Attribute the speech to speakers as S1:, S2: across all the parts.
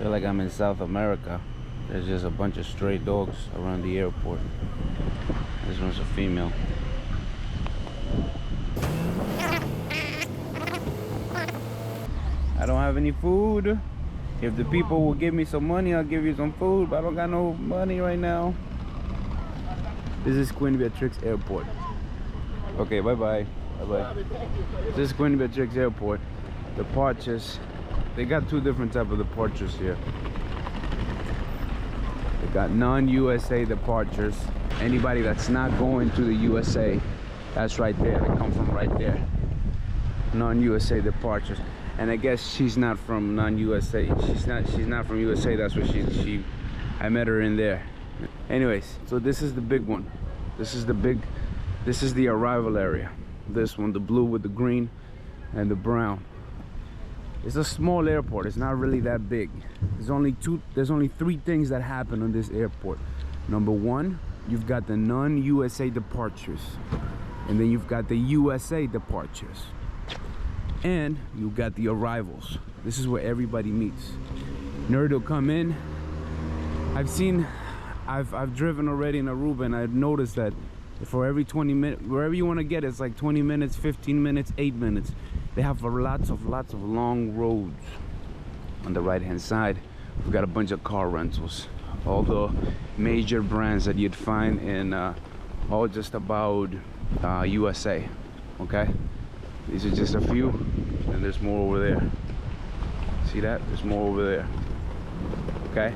S1: Feel like I'm in South America. There's just a bunch of stray dogs around the airport. This one's a female. I don't have any food. If the people will give me some money, I'll give you some food, but I don't got no money right now. This is Queen Beatrix Airport. Okay, bye-bye. Bye-bye. This is Queen Beatrix Airport. Departures. They got two different types of departures here. They got non-USA departures. Anybody that's not going to the USA, that's right there. They come from right there. Non-USA departures. And I guess she's not from non-USA. She's not from USA. That's what I met her in there. Anyways, so this is the big one. This is the arrival area. This one, the blue with the green and the brown. It's a small airport. It's not really that big. There's only three things that happen on this airport. Number one, you've got the non-USA departures, and then you've got the USA departures, and you've got the arrivals. This is where everybody meets. In order to come in, I've driven already in Aruba, and I've noticed that for every 20 minutes, wherever you want to get, it's like 20 minutes, 15 minutes, 8 minutes. They have lots of long roads. On the right hand side, we've got a bunch of car rentals. All the major brands that you'd find in all just about USA. Okay, these are just a few, and there's more over there. See that? There's more over there. Okay,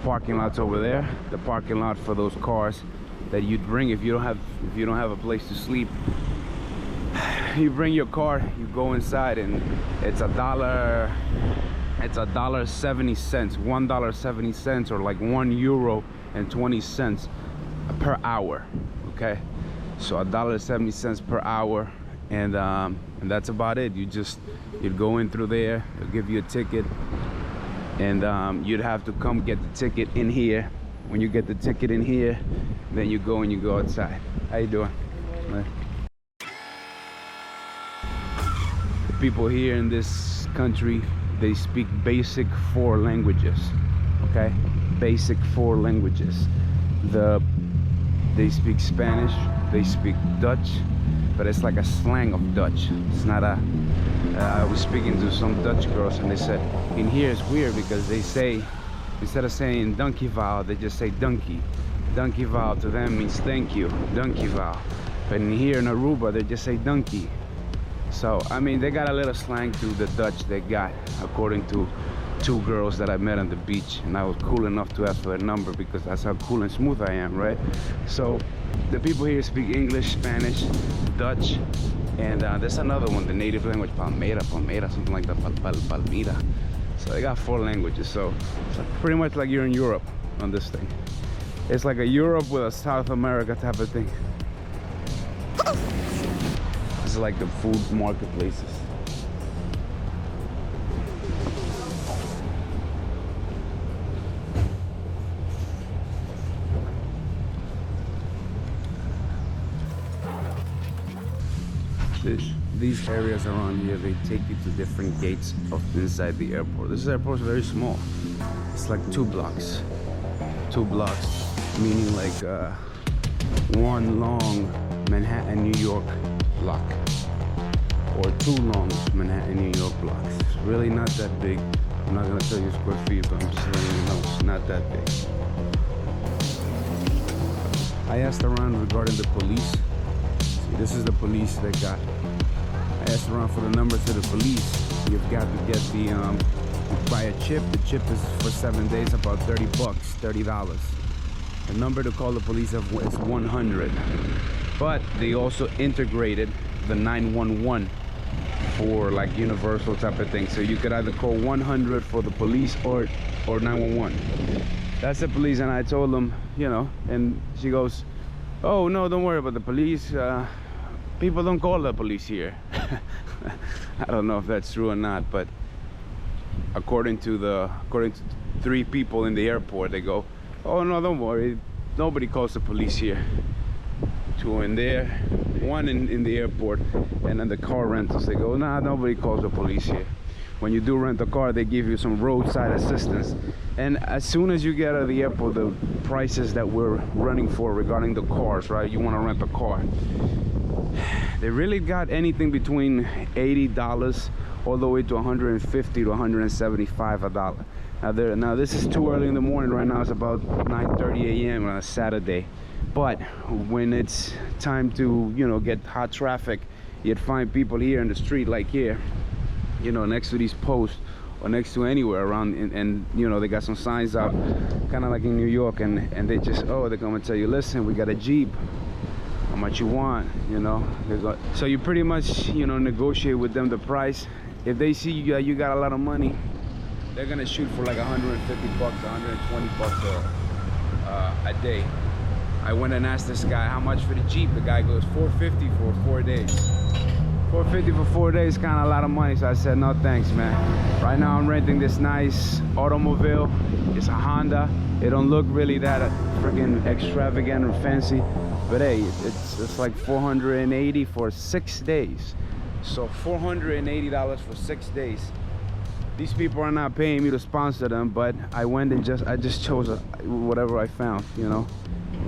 S1: parking lots over there. The parking lot for those cars that you'd bring if you don't have a place to sleep. You bring your car, you go inside, and it's $1.70, $1.70, or like €1.20 per hour. Okay, so $1.70 per hour, and that's about it. You'd go in through there, they'll give you a ticket, and you'd have to come get the ticket in here. When you get the ticket in here, then you go outside. How you doing? The people here in this country, they speak basic 4 languages. Okay, basic 4 languages. They speak Spanish, they speak Dutch, but it's like a slang of Dutch. It's not a. I was speaking to some Dutch girls, and they said in here it's weird because they say, instead of saying dankjewel, they just say donkey. Dankjewel to them means thank you, dankjewel. But in here in Aruba, they just say donkey. So, I mean, they got a little slang to the Dutch they got, according to 2 girls that I met on the beach. And I was cool enough to ask for their number because that's how cool and smooth I am, right? So, the people here speak English, Spanish, Dutch, and there's another one, the native language, Palmera, something like that, Palmira. So they got 4 languages, so it's pretty much like you're in Europe on this thing. It's like a Europe with a South America type of thing. This is like the food marketplaces. These areas around here, they take you to different gates of inside the airport. This airport is very small. It's like 2 blocks. 2 blocks, meaning like one long Manhattan, New York block, or 2 long Manhattan, New York blocks. It's really not that big. I'm not gonna tell you square feet, but I'm just letting you know it's not that big. I asked around regarding the police. See, this is the police they got. I asked around for the number to the police. You've got to get the you buy a chip. The chip is for 7 days, about $30, $30. The number to call the police is 100. But they also integrated the 911 for like universal type of thing. So you could either call 100 for the police or 911. That's the police, and I told them, you know, and she goes, oh no, don't worry about the police. People don't call the police here. I don't know if that's true or not, but according to 3 people in the airport, they go, oh no, don't worry, nobody calls the police here. 2 in there, 1 in the airport, and then the car rentals, they go, nah, nobody calls the police here. when you do rent a car, they give you some roadside assistance. And as soon as you get out of the airport, the prices that we're running for regarding the cars, right? You want to rent a car, they really got anything between $80 all the way to $150 to $175 a dollar. Now this is too early in the morning. Right now it's about 9:30 a.m. on a Saturday. But when it's time to, you know, get hot traffic, you'd find people here in the street, like here, you know, next to these posts or next to anywhere around, and you know, they got some signs up, kind of like in New York, and they just, oh, they're gonna tell you, listen, we got a Jeep, how much you want, you know. So you pretty much, you know, negotiate with them the price. If they see you got a lot of money, they're gonna shoot for like 150 bucks, 120 bucks a day. I went and asked this guy how much for the Jeep. The guy goes $450 for 4 days. $450 for 4 days, kind of a lot of money. So I said, no thanks, man. Right now I'm renting this nice automobile. It's a Honda. It don't look really that freaking extravagant or fancy, but hey, it's like $480 for 6 days. So $480 for 6 days. These people are not paying me to sponsor them, but I went and I just chose whatever I found, you know.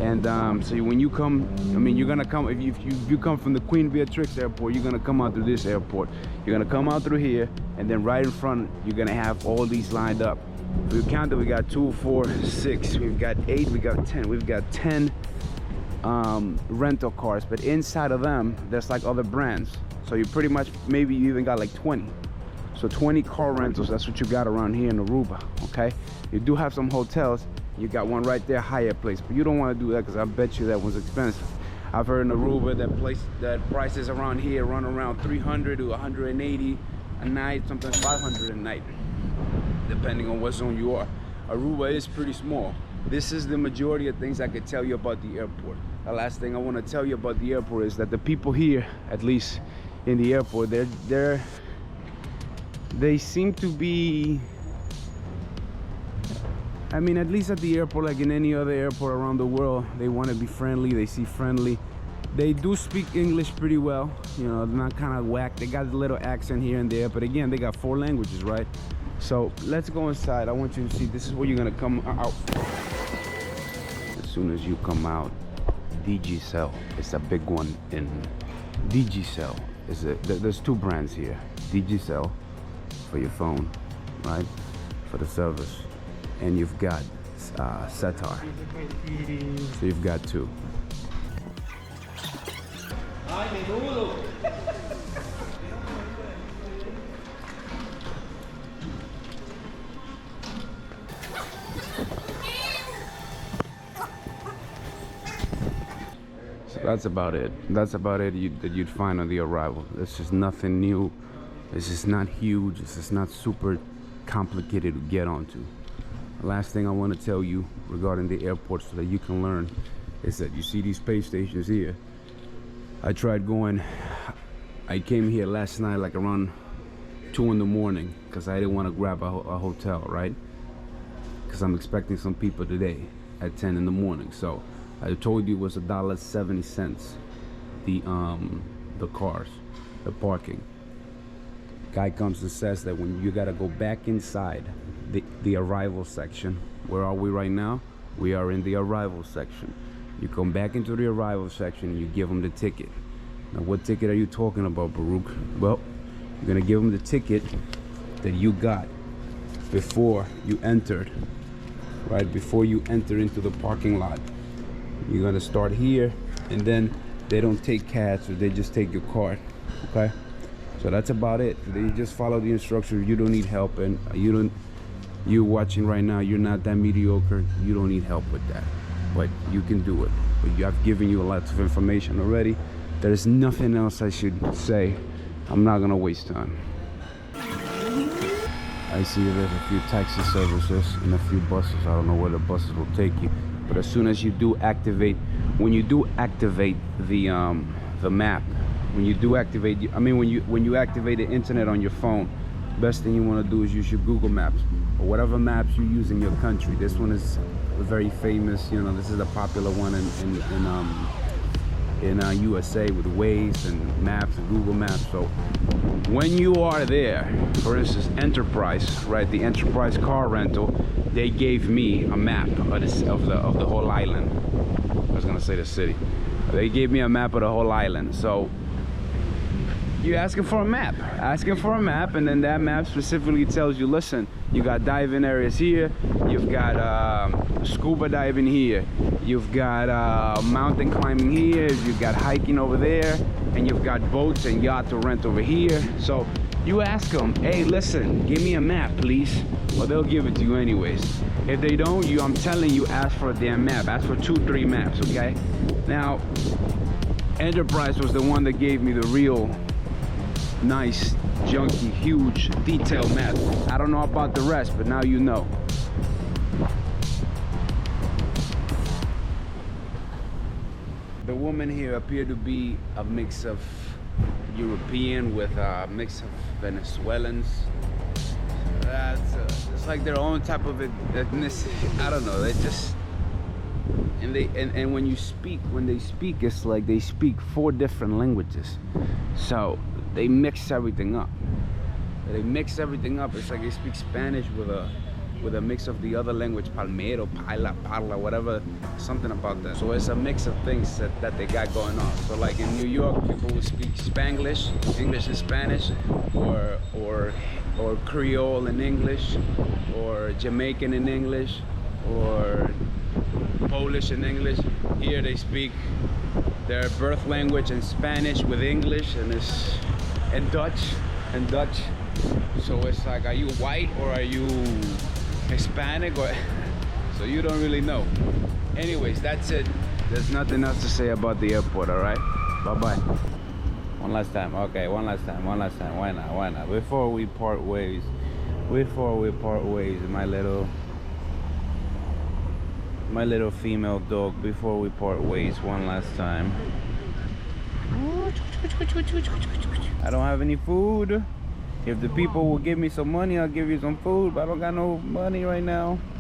S1: And so when you come, I mean, you're gonna come, if you come from the Queen Beatrix Airport, you're gonna come out through this airport. You're gonna come out through here, and then right in front, you're gonna have all these lined up. If we count it, we got 2, 4, 6, we've got 8, we got 10. We've got 10 rental cars, but inside of them, there's like other brands. So you pretty much, maybe you even got like 20. So 20 car rentals, that's what you got around here in Aruba, okay? You do have some hotels. You got one right there, Hyatt Place, but you don't want to do that because I bet you that one's expensive. I've heard in Aruba that prices around here run around 300 to 180 a night, sometimes 500 a night, depending on what zone you are. Aruba is pretty small. This is the majority of things I could tell you about the airport. The last thing I want to tell you about the airport is that the people here, at least in the airport, they seem to be, I mean, at least at the airport, like in any other airport around the world, they want to be friendly. They seem friendly. They do speak English pretty well, you know, they're not kind of whack. They got a little accent here and there, but again, they got 4 languages, right? So let's go inside. I want you to see, this is where you're gonna come out. As soon as you come out, Digicel is a big one in Digicel. There's 2 brands here. Digicel for your phone, right? For the service. And you've got Setar. So you've got 2. So that's about it. That's about it that you'd find on the arrival. It's just nothing new. It's just not huge. It's just not super complicated to get onto. Last thing I want to tell you regarding the airport so that you can learn is that you see these pay stations here. I tried going, I came here last night like around 2 in the morning because I didn't want to grab a hotel, right? Because I'm expecting some people today at 10 in the morning. So I told you it was $1.70 the cars, the parking. Guy comes and says that when you got to go back inside the arrival section. Where are we right now? We are in the arrival section. You come back into the arrival section and you give them the ticket. Now, what ticket are you talking about, Baruch? Well, you're gonna give them the ticket that you got before you entered, right? Before you enter into the parking lot. You're gonna start here, and then they don't take cash, or they just take your card, okay? So that's about it. They just follow the instructions. You don't need help, and you watching right now, you're not that mediocre. You don't need help with that, but you can do it. But I've given you a lot of information already. There's nothing else I should say. I'm not gonna waste time. I see there's a few taxi services and a few buses. I don't know where the buses will take you, but as soon as you do activate, when you do activate the map, when you activate the internet on your phone, best thing you want to do is use your Google Maps or whatever maps you use in your country. This one is very famous, you know, this is a popular one in USA with Waze and Maps and Google Maps. So when you are there, for instance, Enterprise, right? The Enterprise car rental, they gave me a map of the whole island. I was gonna say the city. They gave me a map of the whole island. So you're asking for a map, and then that map specifically tells you, listen, you got diving areas here, you've got scuba diving here, you've got mountain climbing here, you've got hiking over there, and you've got boats and yacht to rent over here. So you ask them, hey, listen, give me a map, please. Well, they'll give it to you anyways. If they don't, I'm telling you, ask for a damn map. Ask for 2-3 maps, okay? Now, Enterprise was the one that gave me the real nice, junky, huge, detailed map. I don't know about the rest, but now you know. The woman here appeared to be a mix of European with a mix of Venezuelans. It's like their own type of ethnicity. I don't know. They just and when they speak, it's like they speak 4 different languages. So they mix everything up. It's like they speak Spanish with a mix of the other language, palmero, parla, whatever, something about that. So it's a mix of things that they got going on. So like in New York, people will speak Spanglish, English and Spanish, or Creole in English, or Jamaican in English, or Polish in English. Here they speak their birth language in Spanish with English and Dutch. So it's like, are you white or are you Hispanic, or so you don't really know. Anyways, that's it. There's nothing else to say about the airport. All right, bye-bye. One last time. Okay, one last time. Why not? Before we part ways, my little female dog, before we part ways one last time. I don't have any food. If the people will give me some money, I'll give you some food, but I don't got no money right now.